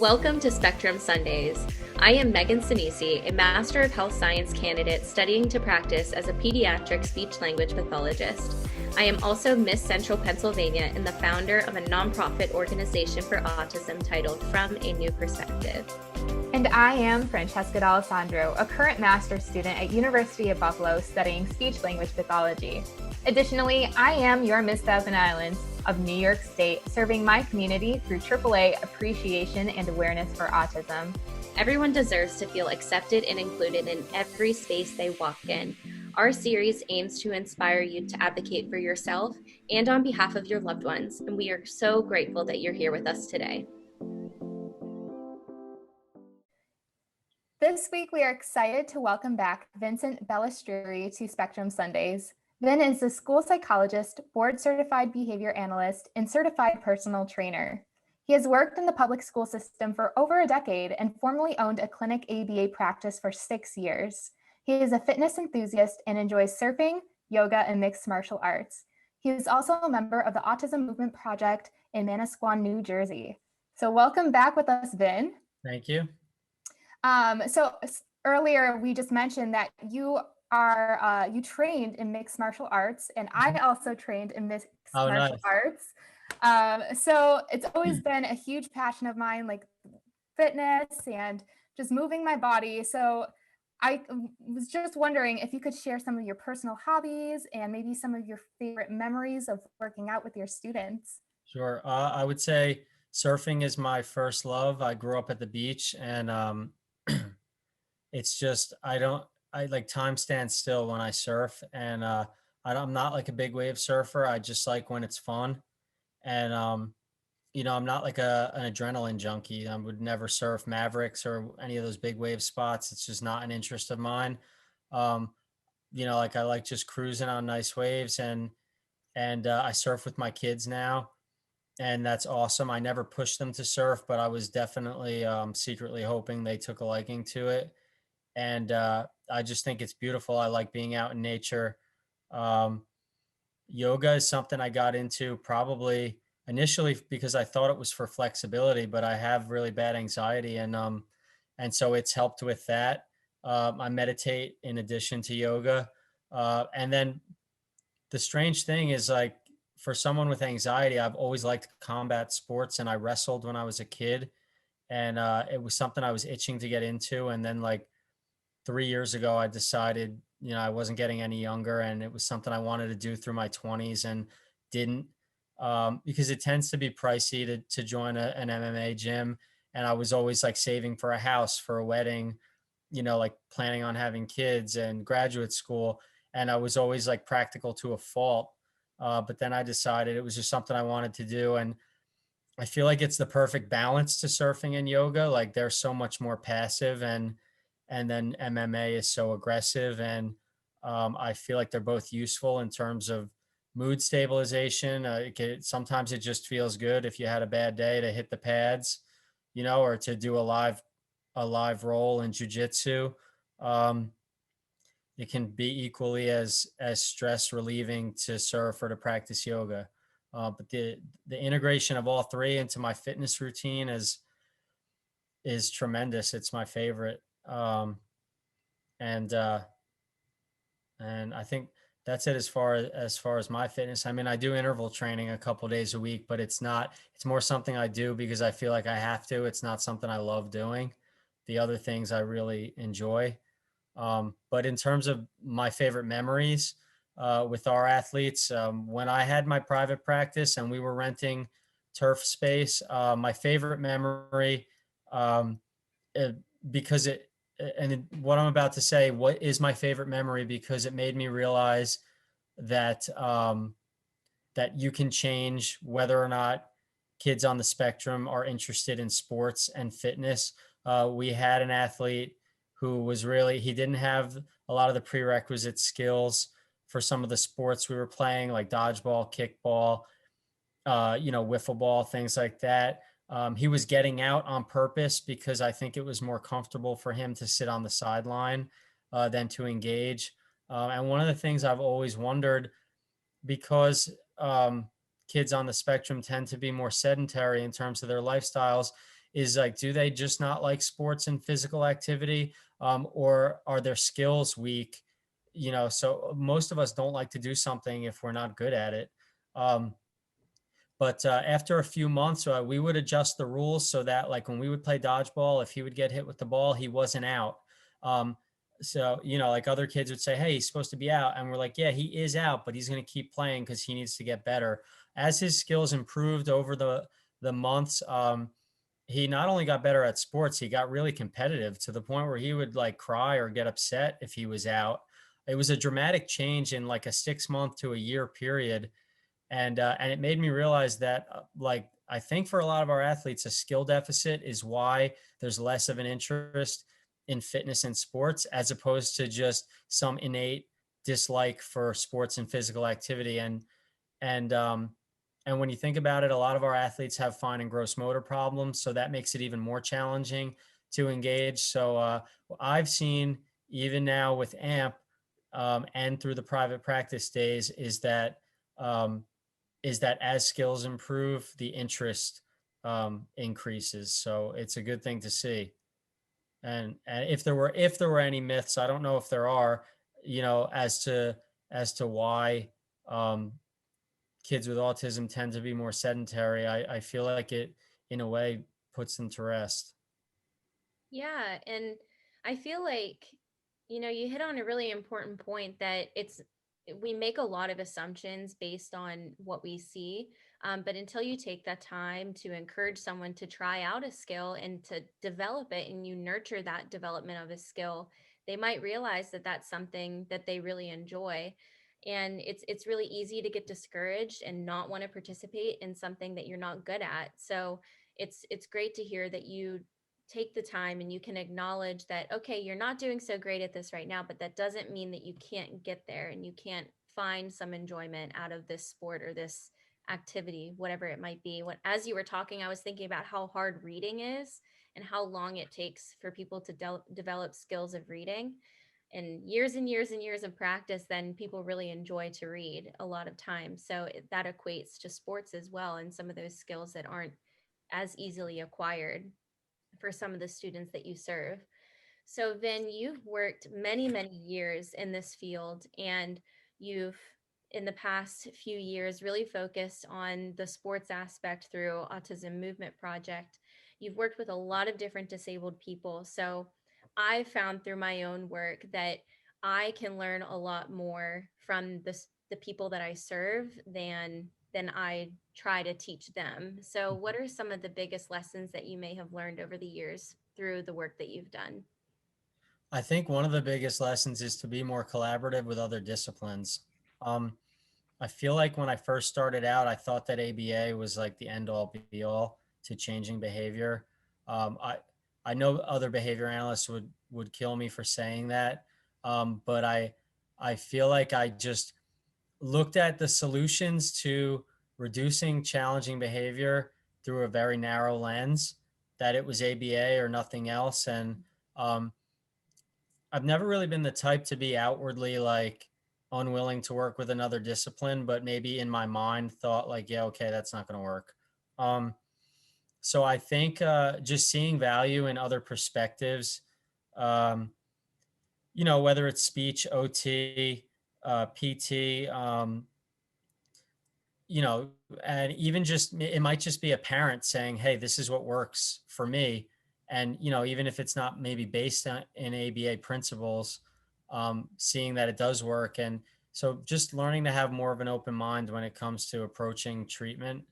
Welcome to Spectrum Sundays. I am Megan Sinisi, a Master of Health Science candidate studying to practice as a pediatric speech-language pathologist. I am also Miss Central Pennsylvania and the founder of a nonprofit organization for autism titled From a New Perspective. And I am Francesca D'Alessandro, a current master's student at University of Buffalo studying speech-language pathology. Additionally, I am your Miss Thousand Islands of New York State, serving my community through AAA appreciation and awareness for autism. Everyone deserves to feel accepted and included in every space they walk in. Our series aims to inspire you to advocate for yourself and on behalf of your loved ones, and we are so grateful that you're here with us today. This week, we are excited to welcome back Vincent Balestrieri to Spectrum Sundays. Vin is a school psychologist, board-certified behavior analyst, and certified personal trainer. He has worked in the public school system for over a decade and formerly owned a clinic ABA practice for 6 years. He is a fitness enthusiast and enjoys surfing, yoga, and mixed martial arts. He is also a member of the Autism Movement Project in Manasquan, New Jersey. So welcome back with us, Vin. Thank you. So earlier we just mentioned that you trained in mixed martial arts, and I also trained in mixed martial arts. So it's always been a huge passion of mine, like fitness and just moving my body. So I was just wondering if you could share some of your personal hobbies and maybe some of your favorite memories of working out with your students. Sure. I would say surfing is my first love. I grew up at the beach, and it's just, I like time stands still when I surf, and I'm not like a big wave surfer. I just like when it's fun. And, I'm not like an adrenaline junkie. I would never surf Mavericks or any of those big wave spots. It's just not an interest of mine. Like I like just cruising on nice waves, and I surf with my kids now, and that's awesome. I never pushed them to surf, but I was definitely secretly hoping they took a liking to it. And I just think it's beautiful. I like being out in nature. Yoga is something I got into probably initially because I thought it was for flexibility, but I have really bad anxiety, and so it's helped with that. I meditate in addition to yoga. And then the strange thing is, like, for someone with anxiety, I've always liked combat sports, and I wrestled when I was a kid, and it was something I was itching to get into. And then, like, 3 years ago, I decided, I wasn't getting any younger, and it was something I wanted to do through my 20s and didn't, because it tends to be pricey to join an MMA gym. And I was always like saving for a house, for a wedding, like planning on having kids and graduate school. And I was always like practical to a fault. But then I decided it was just something I wanted to do. And I feel like it's the perfect balance to surfing and yoga. Like, they're so much more passive, and then MMA is so aggressive. And I feel like they're both useful in terms of mood stabilization. Sometimes it just feels good if you had a bad day to hit the pads, or to do a live roll in jujitsu. It can be equally as stress relieving to surf or to practice yoga. But the integration of all three into my fitness routine is tremendous. It's my favorite. And I think that's it as far as my fitness. I mean, I do interval training a couple days a week, but it's more something I do because I feel like I have to. It's not something I love doing. The other things I really enjoy. But in terms of my favorite memories with our athletes, when I had my private practice and we were renting turf space, my favorite memory, because what I'm about to say, what is my favorite memory, because it made me realize that that you can change whether or not kids on the spectrum are interested in sports and fitness. We had an athlete who he didn't have a lot of the prerequisite skills for some of the sports we were playing, like dodgeball, kickball, wiffle ball, things like that. He was getting out on purpose because I think it was more comfortable for him to sit on the sideline than to engage. And one of the things I've always wondered, because kids on the spectrum tend to be more sedentary in terms of their lifestyles, is like, do they just not like sports and physical activity, or are their skills weak? So most of us don't like to do something if we're not good at it. Um, but after a few months, we would adjust the rules so that, like, when we would play dodgeball, if he would get hit with the ball, he wasn't out. Um, so, like other kids would say, hey, he's supposed to be out. And we're like, yeah, he is out, but he's going to keep playing because he needs to get better. As his skills improved over the months, he not only got better at sports, he got really competitive to the point where he would like cry or get upset if he was out. It was a dramatic change in like a 6 month to a year period. And it made me realize that, like, I think for a lot of our athletes, a skill deficit is why there's less of an interest in fitness and sports, as opposed to just some innate dislike for sports and physical activity. And when you think about it, a lot of our athletes have fine and gross motor problems, so that makes it even more challenging to engage. So I've seen, even now with AMP, and through the private practice days, um, is that as skills improve, the interest increases. So it's a good thing to see. And if there were any myths, I don't know if there are, as to why um, kids with autism tend to be more sedentary. I feel like it, in a way, puts them to rest. Yeah, and I feel like, you hit on a really important point that we make a lot of assumptions based on what we see. But until you take that time to encourage someone to try out a skill and to develop it, and you nurture that development of a skill, they might realize that that's something that they really enjoy. And it's really easy to get discouraged and not want to participate in something that you're not good at. So it's great to hear that you take the time and you can acknowledge that, okay, you're not doing so great at this right now, but that doesn't mean that you can't get there and you can't find some enjoyment out of this sport or this activity, whatever it might be. As you were talking, I was thinking about how hard reading is and how long it takes for people to develop skills of reading. And years and years and years of practice, then people really enjoy to read a lot of times. So that equates to sports as well, and some of those skills that aren't as easily acquired for some of the students that you serve. So, Vin, you've worked many, many years in this field, and you've, in the past few years, really focused on the sports aspect through Autism Movement Project. You've worked with a lot of different disabled people. So, I found through my own work that I can learn a lot more from the people that I serve than I try to teach them. So, what are some of the biggest lessons that you may have learned over the years through the work that you've done? I think one of the biggest lessons is to be more collaborative with other disciplines. Um, I feel like when I first started out, I thought that ABA was like the end all be all to changing behavior. Um, I I know other behavior analysts would kill me for saying that, but I feel like I just looked at the solutions to reducing challenging behavior through a very narrow lens, that it was ABA or nothing else. And um, I've never really been the type to be outwardly like unwilling to work with another discipline, but maybe in my mind thought like, yeah, okay, that's not going to work. Um, so I think just seeing value in other perspectives, um, whether it's speech, OT, PT, you know, and even just it might just be a parent saying, "Hey, this is what works for me," and even if it's not maybe based on in ABA principles, seeing that it does work, and so just learning to have more of an open mind when it comes to approaching treatment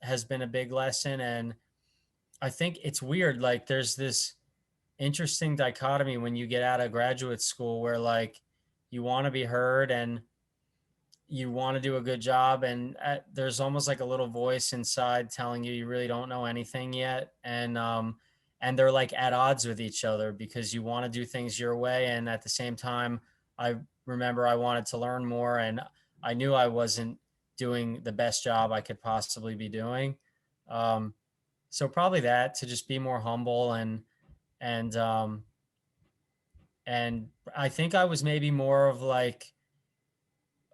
has been a big lesson. And I think it's weird, like there's this interesting dichotomy when you get out of graduate school where like you want to be heard and you want to do a good job, and there's almost like a little voice inside telling you you really don't know anything yet. And they're like at odds with each other because you want to do things your way, and at the same time I remember I wanted to learn more, and I knew I wasn't doing the best job I could possibly be doing. Um, so probably that, to just be more humble, and and I think I was maybe more of like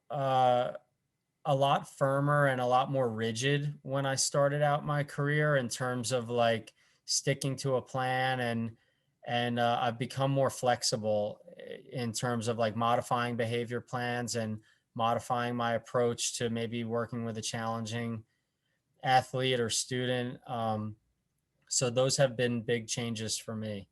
uh a lot firmer and a lot more rigid when I started out my career in terms of like sticking to a plan, and I've become more flexible in terms of like modifying behavior plans and modifying my approach to maybe working with a challenging athlete or student. So those have been big changes for me.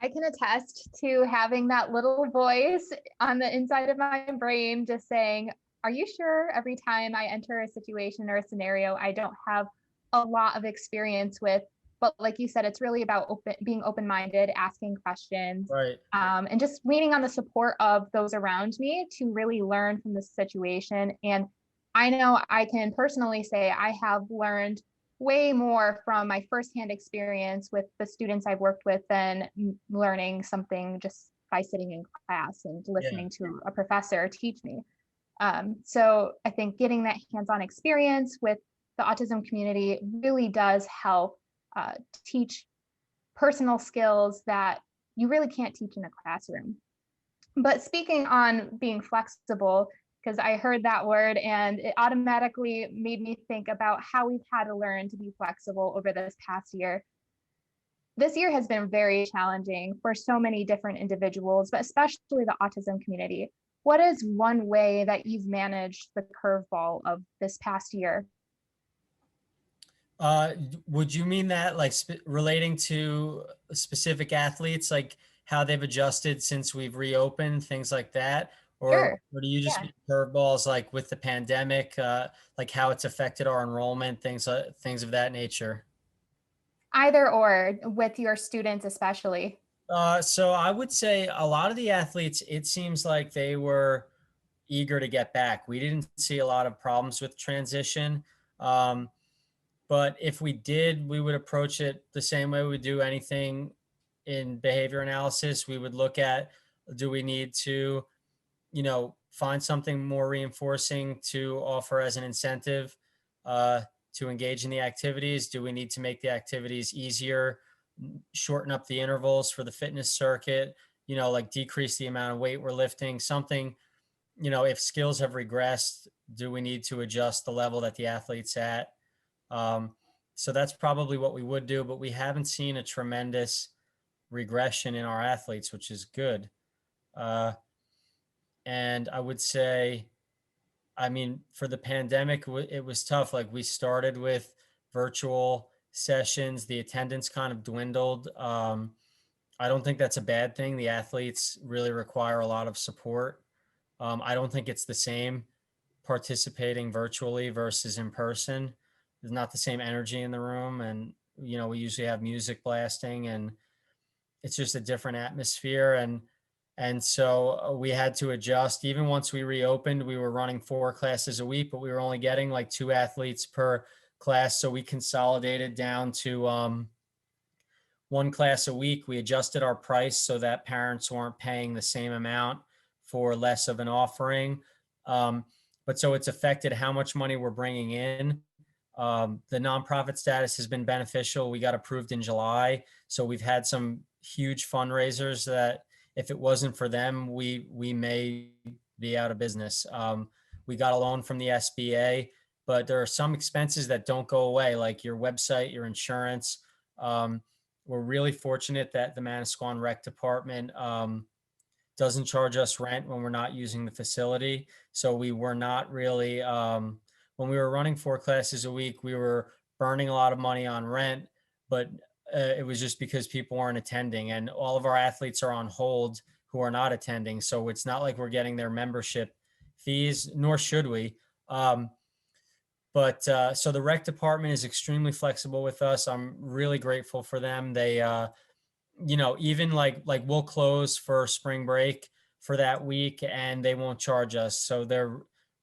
I can attest to having that little voice on the inside of my brain just saying, are you sure every time I enter a situation or a scenario I don't have a lot of experience with? But like you said, it's really about being open-minded, asking questions, Right. and just leaning on the support of those around me to really learn from the situation. And I know I can personally say I have learned way more from my firsthand experience with the students I've worked with than learning something just by sitting in class and listening to a professor teach me. So I think getting that hands-on experience with the autism community really does help teach personal skills that you really can't teach in a classroom. But speaking on being flexible, because I heard that word and it automatically made me think about how we've had to learn to be flexible over this past year. This year has been very challenging for so many different individuals, but especially the autism community. What is one way that you've managed the curveball of this past year? Would you mean that like relating to specific athletes, like how they've adjusted since we've reopened, things like that? Sure. Or do you just Yeah. mean curveballs like with the pandemic, like how it's affected our enrollment, things of that nature? Either or, with your students especially. So I would say a lot of the athletes, it seems like they were eager to get back. We didn't see a lot of problems with transition. Um, But if we did, we would approach it the same way we do anything in behavior analysis. We would look at, do we need to, find something more reinforcing to offer as an incentive uh, to engage in the activities? Do we need to make the activities easier, shorten up the intervals for the fitness circuit, like decrease the amount of weight we're lifting, something, if skills have regressed, do we need to adjust the level that the athlete's at? Um, so that's probably what we would do, but we haven't seen a tremendous regression in our athletes, which is good. Uh, and I would say, I mean, for the pandemic, it was tough. Like we started with virtual sessions, the attendance kind of dwindled. I don't think that's a bad thing. The athletes really require a lot of support. I don't think it's the same participating virtually versus in person. There's not the same energy in the room, and we usually have music blasting, and it's just a different atmosphere. And so we had to adjust. Even once we reopened, we were running 4 classes a week, but we were only getting like 2 athletes per class, so we consolidated down to 1 class a week. We adjusted our price so that parents weren't paying the same amount for less of an offering. But so it's affected how much money we're bringing in. The nonprofit status has been beneficial. We got approved in July. So we've had some huge fundraisers that if it wasn't for them, we may be out of business. We got a loan from the SBA, but there are some expenses that don't go away, like your website, your insurance. We're really fortunate that the Manasquan Rec Department doesn't charge us rent when we're not using the facility. So we were not really, when we were running 4 classes a week, we were burning a lot of money on rent, but it was just because people weren't attending, and all of our athletes are on hold who are not attending. So it's not like we're getting their membership fees, nor should we. But so the rec department is extremely flexible with us. I'm really grateful for them. They, even like we'll close for spring break for that week and they won't charge us. So they're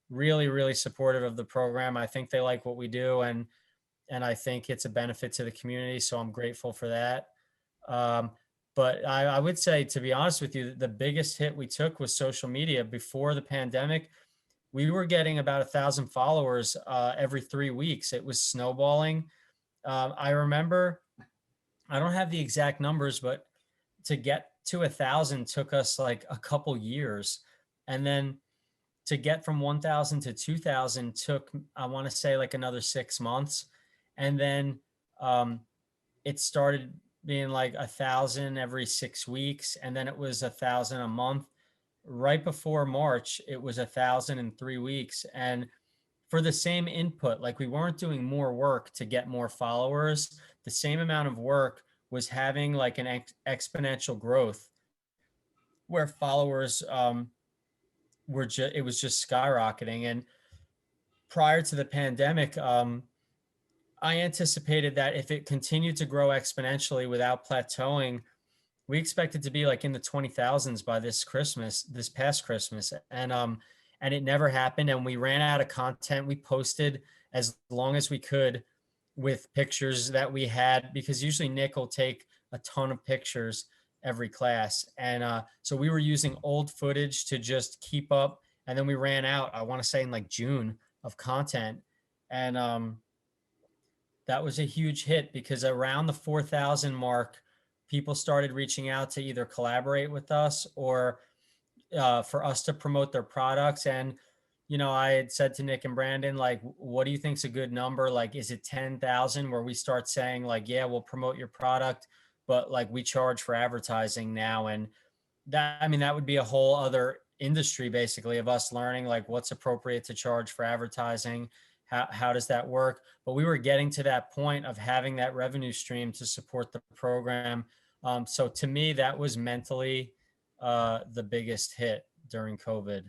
really, really supportive of the program. I think they like what we do, and I think it's a benefit to the community. So I'm grateful for that. Um, but I would say, to be honest with you, the biggest hit we took was social media. Before the pandemic, we were getting about 1,000 followers every 3 weeks. It was snowballing. I remember, I don't have the exact numbers, but to get to 1,000 took us like a couple years. And then to get from 1,000 to 2,000 took, I want to say, like another 6 months. And then it started being like 1,000 every 6 weeks. And then it was 1,000 a month. Right before March, it was 1,000 in 3 weeks. And for the same input, like we weren't doing more work to get more followers. The same amount of work was having like an exponential growth where followers it was just skyrocketing. And prior to the pandemic, I anticipated that if it continued to grow exponentially without plateauing, we expected to be like in the 20,000s by this past Christmas. And it never happened. And we ran out of content. We posted as long as we could with pictures that we had, because usually Nick will take a ton of pictures every class. And so we were using old footage to just keep up. And then we ran out, I want to say in like June, of content. And that was a huge hit, because around the 4,000 mark, people started reaching out to either collaborate with us or for us to promote their products. And, I had said to Nick and Brandon, like, what do you think's a good number? Like, is it 10,000 where we start saying like, yeah, we'll promote your product, but like we charge for advertising now? And that would be a whole other industry basically of us learning like what's appropriate to charge for advertising. How does that work? But we were getting to that point of having that revenue stream to support the program. So to me, that was mentally the biggest hit during COVID.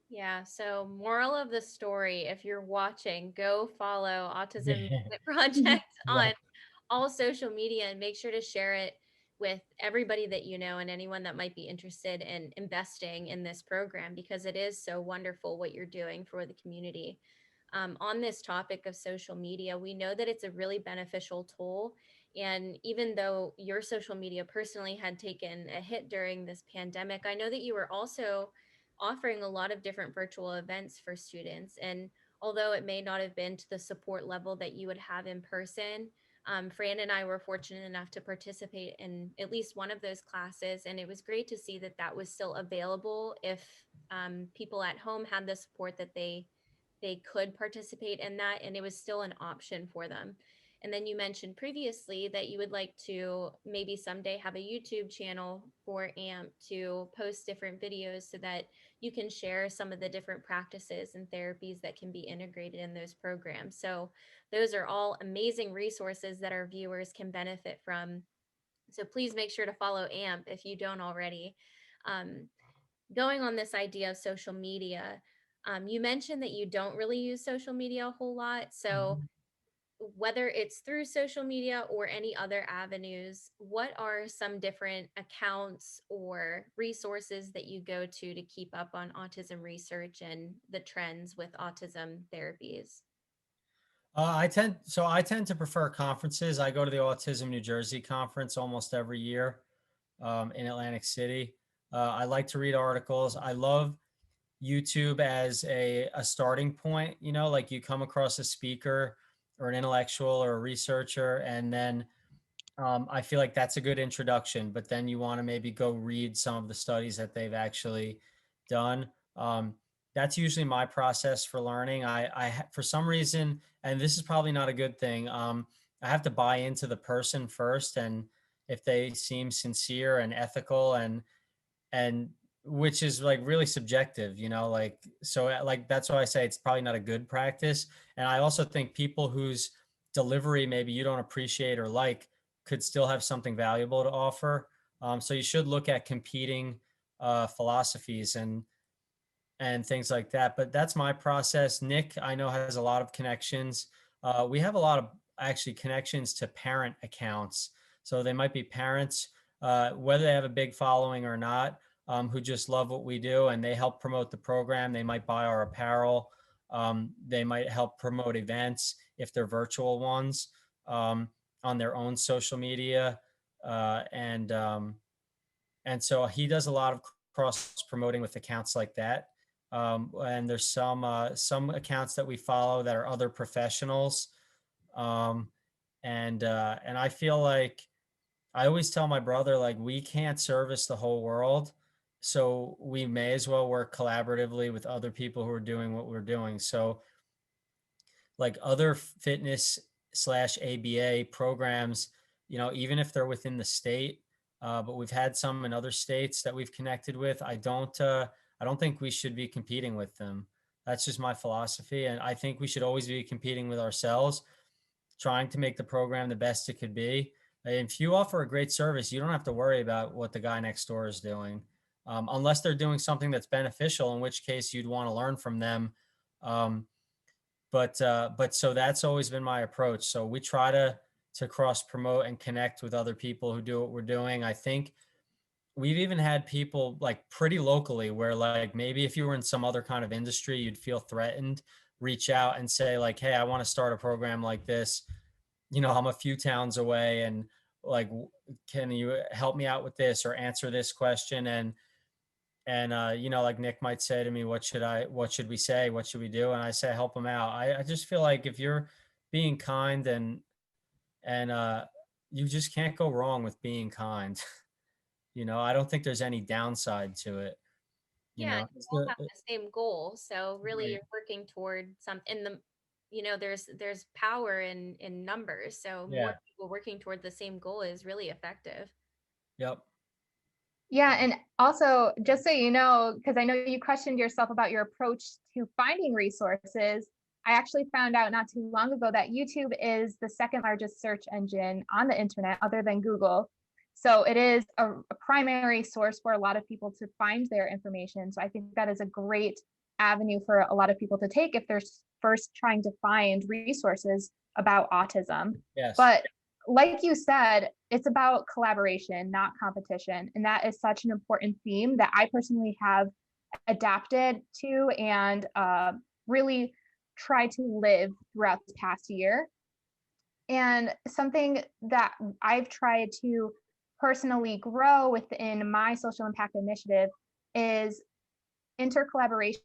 Yeah. So, moral of the story, if you're watching, go follow Autism Yeah. Movement Project Yeah. on all social media and make sure to share it with everybody that you know and anyone that might be interested in investing in this program, because it is so wonderful what you're doing for the community. On this topic of social media, we know that it's a really beneficial tool. And even though your social media personally had taken a hit during this pandemic, I know that you were also offering a lot of different virtual events for students. And although it may not have been to the support level that you would have in person, Fran and I were fortunate enough to participate in at least one of those classes. And it was great to see that that was still available if people at home had the support that they could participate in that, and it was still an option for them. And then you mentioned previously that you would like to maybe someday have a YouTube channel for AMP to post different videos so that you can share some of the different practices and therapies that can be integrated in those programs. So those are all amazing resources that our viewers can benefit from. So please make sure to follow AMP if you don't already. Um, Going on this idea of social media, you mentioned that you don't really use social media a whole lot. So whether it's through social media or any other avenues, what are some different accounts or resources that you go to keep up on autism research and the trends with autism therapies? I tend to prefer conferences. I go to the Autism New Jersey conference almost every year in Atlantic City. I like to read articles. I love YouTube as a starting point. Like you come across a speaker or an intellectual or a researcher, and then I feel like that's a good introduction. But then you want to maybe go read some of the studies that they've actually done. That's usually my process for learning. For some reason, and this is probably not a good thing, I have to buy into the person first, and if they seem sincere and ethical and which is like really subjective, like, so like that's why I say it's probably not a good practice. And I also think people whose delivery maybe you don't appreciate or like could still have something valuable to offer. So you should look at competing philosophies and things like that. But that's my process. Nick, I know, has a lot of connections. We have a lot of actually connections to parent accounts. So they might be parents, whether they have a big following or not, who just love what we do and they help promote the program. They might buy our apparel. They might help promote events if they're virtual ones on their own social media. And so he does a lot of cross promoting with accounts like that. And there's some accounts that we follow that are other professionals. And I feel like I always tell my brother, like, we can't service the whole world. so we may as well work collaboratively with other people who are doing what we're doing. So like other fitness slash ABA programs, even if they're within the state, but we've had some in other states that we've connected with. I don't think we should be competing with them. That's just my philosophy. And I think we should always be competing with ourselves, trying to make the program the best it could be. And if you offer a great service, you don't have to worry about what the guy next door is doing, unless they're doing something that's beneficial, in which case you'd want to learn from them. Um, but so that's always been my approach. So we try to cross promote and connect with other people who do what we're doing. I think we've even had people like pretty locally where like maybe if you were in some other kind of industry, you'd feel threatened, reach out and say like, hey, I want to start a program like this. I'm a few towns away, and like, can you help me out with this or answer this question? And like Nick might say to me, what should we say? What should we do? And I say, help them out. I just feel like if you're being kind and you just can't go wrong with being kind. I don't think there's any downside to it. Yeah, and you all have the same goal. So really Right. you're working toward there's power in numbers. So more Yeah. people working toward the same goal is really effective. Yep. Yeah, and also just so you know, because I know you questioned yourself about your approach to finding resources, I actually found out not too long ago that YouTube is the second largest search engine on the internet other than Google. So it is a primary source for a lot of people to find their information. So I think that is a great avenue for a lot of people to take if they're first trying to find resources about autism. Yes. But like you said, it's about collaboration, not competition. And that is such an important theme that I personally have adapted to and really try to live throughout this past year. And something that I've tried to personally grow within my social impact initiative is intercollaboration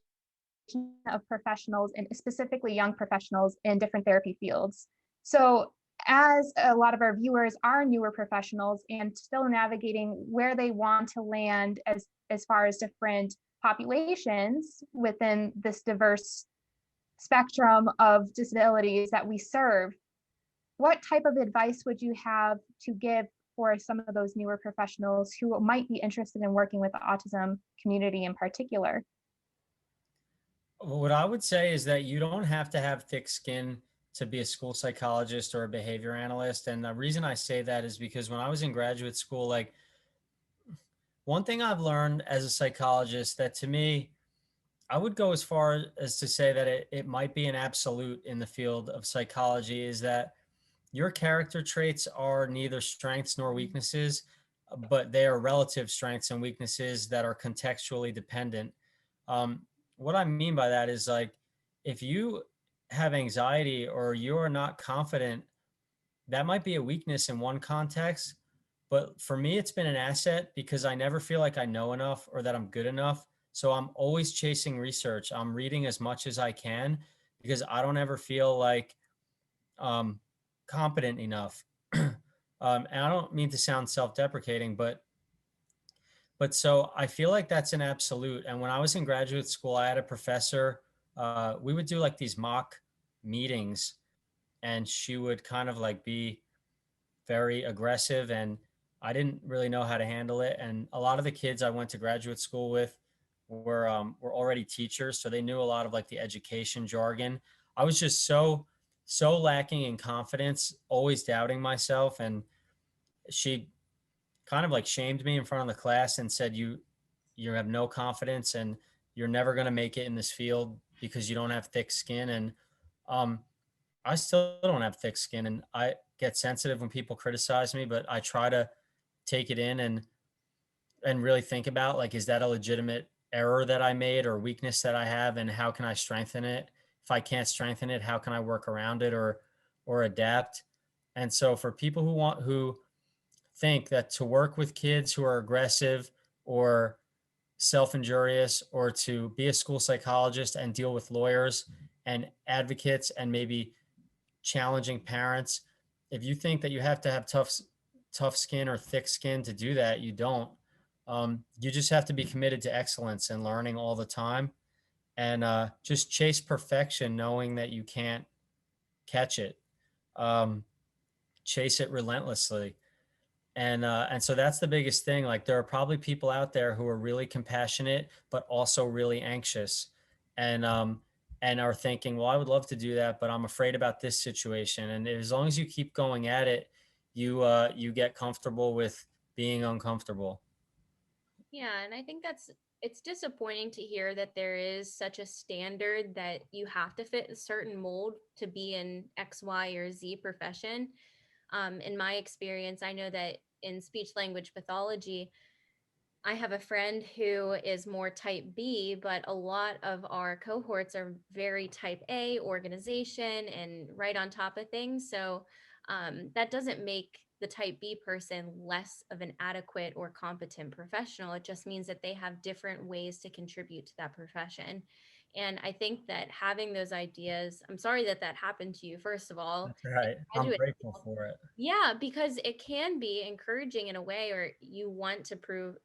of professionals and specifically young professionals in different therapy fields. So as a lot of our viewers are newer professionals and still navigating where they want to land as far as different populations within this diverse spectrum of disabilities that we serve, what type of advice would you have to give for some of those newer professionals who might be interested in working with the autism community in particular? What I would say is that you don't have to have thick skin to be a school psychologist or a behavior analyst. And the reason I say that is because when I was in graduate school, like one thing I've learned as a psychologist that to me, I would go as far as to say that it might be an absolute in the field of psychology is that your character traits are neither strengths nor weaknesses, but they are relative strengths and weaknesses that are contextually dependent. What I mean by that is like, if you have anxiety or you are not confident, that might be a weakness in one context. But for me, it's been an asset because I never feel like I know enough or that I'm good enough. So I'm always chasing research. I'm reading as much as I can because I don't ever feel like um, competent enough. And I don't mean to sound self-deprecating, but so I feel like that's an absolute. And when I was in graduate school, I had a professor. We would do like these mock meetings, and she would kind of like be very aggressive, and I didn't really know how to handle it. And a lot of the kids I went to graduate school with were already teachers, so they knew a lot of like the education jargon. I was just so lacking in confidence, always doubting myself, and she kind of like shamed me in front of the class and said, you have no confidence and you're never going to make it in this field because you don't have thick skin. And um, I still don't have thick skin, and I get sensitive when people criticize me, but I try to take it in and really think about like, is that a legitimate error that I made or weakness that I have, and how can I strengthen it? If I can't strengthen it, how can I work around it or adapt? And so for people who think that to work with kids who are aggressive or self-injurious, or to be a school psychologist and deal with lawyers and advocates and maybe challenging parents, if you think that you have to have tough skin or thick skin to do that, you don't. You just have to be committed to excellence and learning all the time, and just chase perfection, knowing that you can't catch it. Um, Chase it relentlessly. And so that's the biggest thing. Like, there are probably people out there who are really compassionate, but also really anxious, and and are thinking, well, I would love to do that, but I'm afraid about this situation. And as long as you keep going at it, you get comfortable with being uncomfortable. Yeah, and I think it's disappointing to hear that there is such a standard that you have to fit a certain mold to be in X, Y, or Z profession. In my experience, I know that in speech language pathology, I have a friend who is more type B, but a lot of our cohorts are very type A organization and right on top of things. So that doesn't make the type B person less of an adequate or competent professional. It just means that they have different ways to contribute to that profession. And I think that having those ideas, I'm sorry that that happened to you, first of all. That's right. I'm Graduate grateful for it. Yeah, because it can be encouraging in a way, or you want to prove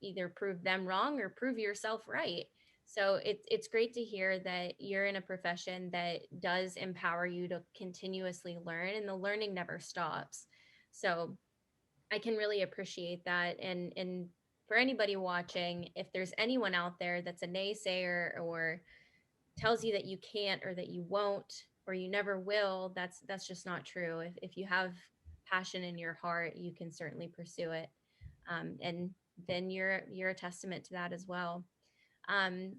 them wrong or prove yourself right. So it's great to hear that you're in a profession that does empower you to continuously learn, and the learning never stops. So I can really appreciate that. And for anybody watching, if there's anyone out there that's a naysayer or tells you that you can't or that you won't or you never will, that's just not true. If you have passion in your heart, you can certainly pursue it. And then you're a testament to that as well.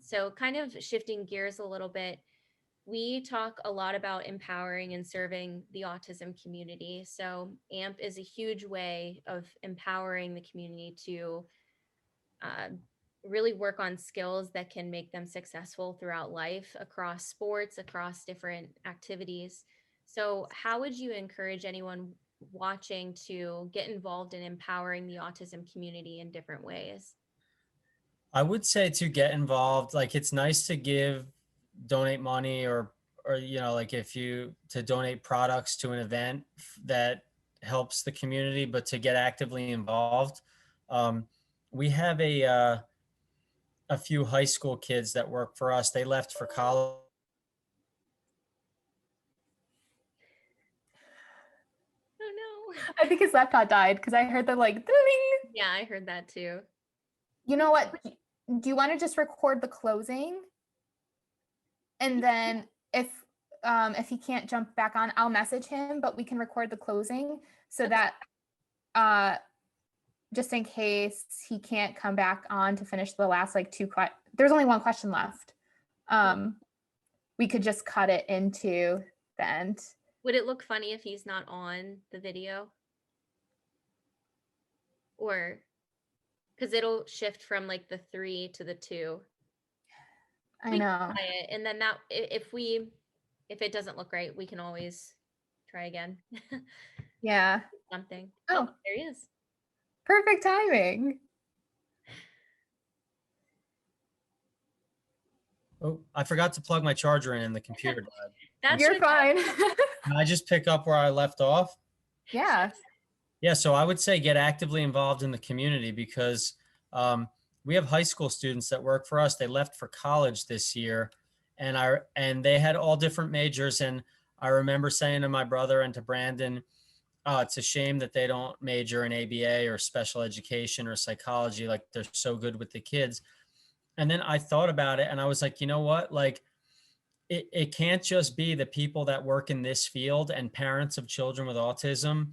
So kind of shifting gears a little bit, we talk a lot about empowering and serving the autism community. So AMP is a huge way of empowering the community to uh, really work on skills that can make them successful throughout life, across sports, across different activities. So, how would you encourage anyone watching to get involved in empowering the autism community in different ways? I would say to get involved, like, it's nice to donate money, or like, if you to donate products to an event that helps the community, but to get actively involved. Um, we have a few high school kids that work for us. They left for college. Oh no. I think his laptop died because I heard the like ding. Yeah, I heard that too. You know what? Do you want to just record the closing? And then if he can't jump back on, I'll message him, but we can record the closing so that just in case he can't come back on to finish the last like there's only one question left. We could just cut it into the end. Would it look funny if he's not on the video? Or because it'll shift from like the 3 to the 2. I know. And then that if it doesn't look right, we can always try again. Yeah. Something. Oh, there he is. Perfect timing. Oh, I forgot to plug my charger in and the computer died. You're fine. Can I just pick up where I left off? Yeah. Yeah, so I would say get actively involved in the community, because we have high school students that work for us. They left for college this year, and they had all different majors. And I remember saying to my brother and to Brandon, it's a shame that they don't major in ABA or special education or psychology. Like, they're so good with the kids. And then I thought about it, and I was like, you know what? Like, it can't just be the people that work in this field and parents of children with autism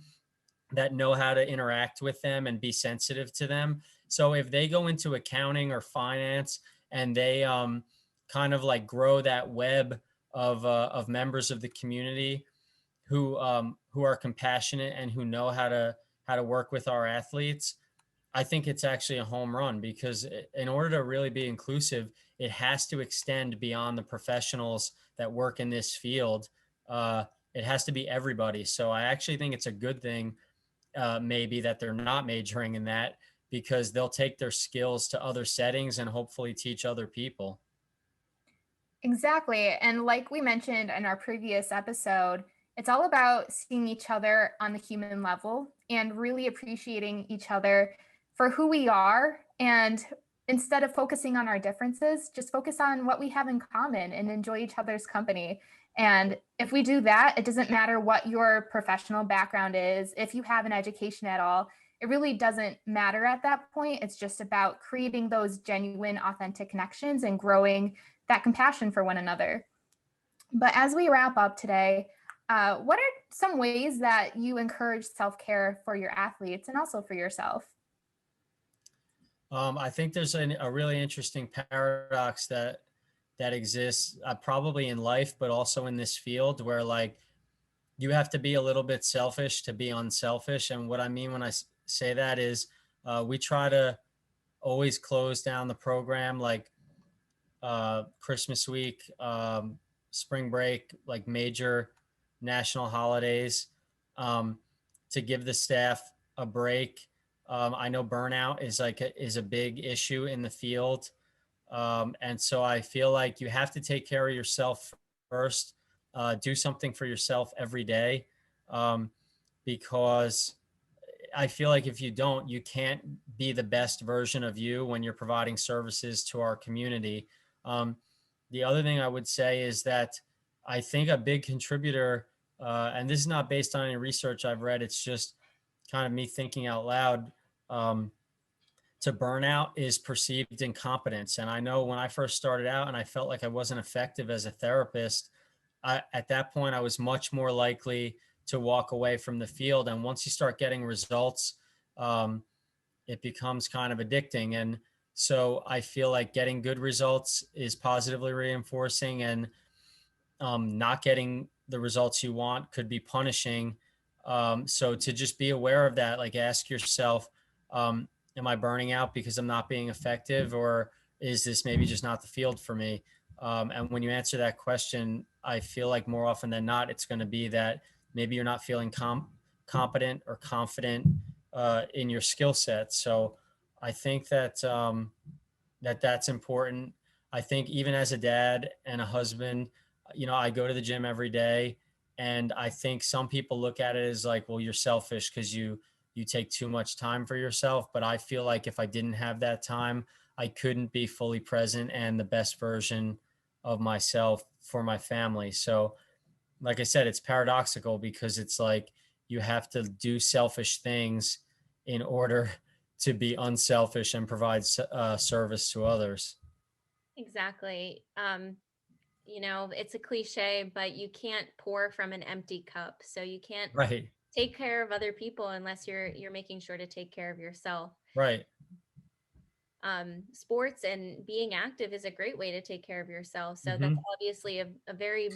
that know how to interact with them and be sensitive to them. So if they go into accounting or finance, and they kind of like grow that web of members of the community who are compassionate and who know how to work with our athletes, I think it's actually a home run, because in order to really be inclusive, it has to extend beyond the professionals that work in this field. It has to be everybody. So I actually think it's a good thing, maybe, that they're not majoring in that, because they'll take their skills to other settings and hopefully teach other people. Exactly. And like we mentioned in our previous episode, it's all about seeing each other on the human level and really appreciating each other for who we are And instead of focusing on our differences, just focus on what we have in common and enjoy each other's company. And if we do that, it doesn't matter what your professional background is, if you have an education at all, it really doesn't matter at that point. It's just about creating those genuine, authentic connections and growing that compassion for one another. But as we wrap up today, what are some ways that you encourage self-care for your athletes and also for yourself? I think there's a really interesting paradox that exists probably in life, but also in this field, where like you have to be a little bit selfish to be unselfish. And what I mean when I say that is we try to always close down the program, like Christmas week, spring break, like major national holidays, to give the staff a break. I know burnout is a big issue in the field. And so I feel like you have to take care of yourself first, do something for yourself every day, because I feel like if you don't, you can't be the best version of you when you're providing services to our community. The other thing I would say is that I think a big contributor, and this is not based on any research I've read, it's just kind of me thinking out loud, to burnout is perceived incompetence. And I know when I first started out and I felt like I wasn't effective as a therapist, at that point, I was much more likely to walk away from the field. And once you start getting results, it becomes kind of addicting. And so I feel like getting good results is positively reinforcing, and not getting the results you want could be punishing. So to just be aware of that, like ask yourself, am I burning out because I'm not being effective, or is this maybe just not the field for me? And when you answer that question, I feel like more often than not, it's going to be that maybe you're not feeling competent or confident in your skill set. So I think that that's important. I think even as a dad and a husband, I go to the gym every day, and I think some people look at it as like, well, you're selfish because you take too much time for yourself. But I feel like if I didn't have that time, I couldn't be fully present and the best version of myself for my family. So like I said, it's paradoxical because it's like you have to do selfish things in order to be unselfish and provide service to others. Exactly. It's a cliche, but you can't pour from an empty cup. So you can't Right. take care of other people unless you're making sure to take care of yourself. Right. Sports and being active is a great way to take care of yourself. So Mm-hmm. that's obviously a very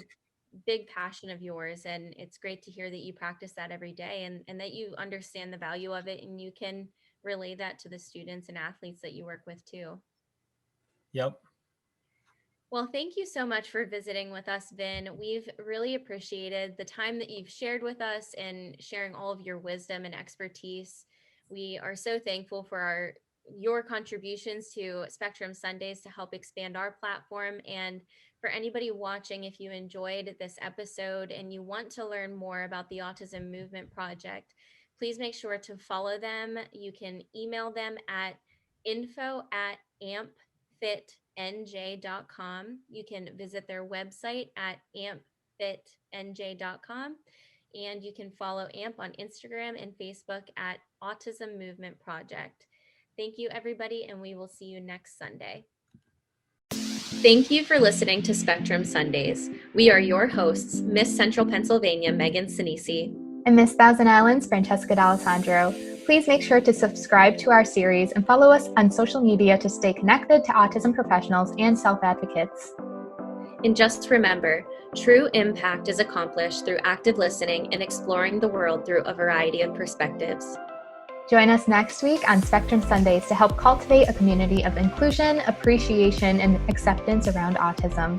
big passion of yours. And it's great to hear that you practice that every day, and that you understand the value of it, and you can relay that to the students and athletes that you work with too. Yep. Well, thank you so much for visiting with us, Vin. We've really appreciated the time that you've shared with us and sharing all of your wisdom and expertise. We are so thankful for your contributions to Spectrum Sundays to help expand our platform. And for anybody watching, if you enjoyed this episode and you want to learn more about the Autism Movement Project, please make sure to follow them. You can email them at info@ampfitnj.com. You can visit their website at ampfitnj.com. And you can follow AMP on Instagram and Facebook at Autism Movement Project. Thank you, everybody, and we will see you next Sunday. Thank you for listening to Spectrum Sundays. We are your hosts, Miss Central Pennsylvania, Megan Sinisi, and Miss Thousand Islands, Francesca D'Alessandro. Please make sure to subscribe to our series and follow us on social media to stay connected to autism professionals and self-advocates. And just remember, true impact is accomplished through active listening and exploring the world through a variety of perspectives. Join us next week on Spectrum Sundays to help cultivate a community of inclusion, appreciation, and acceptance around autism.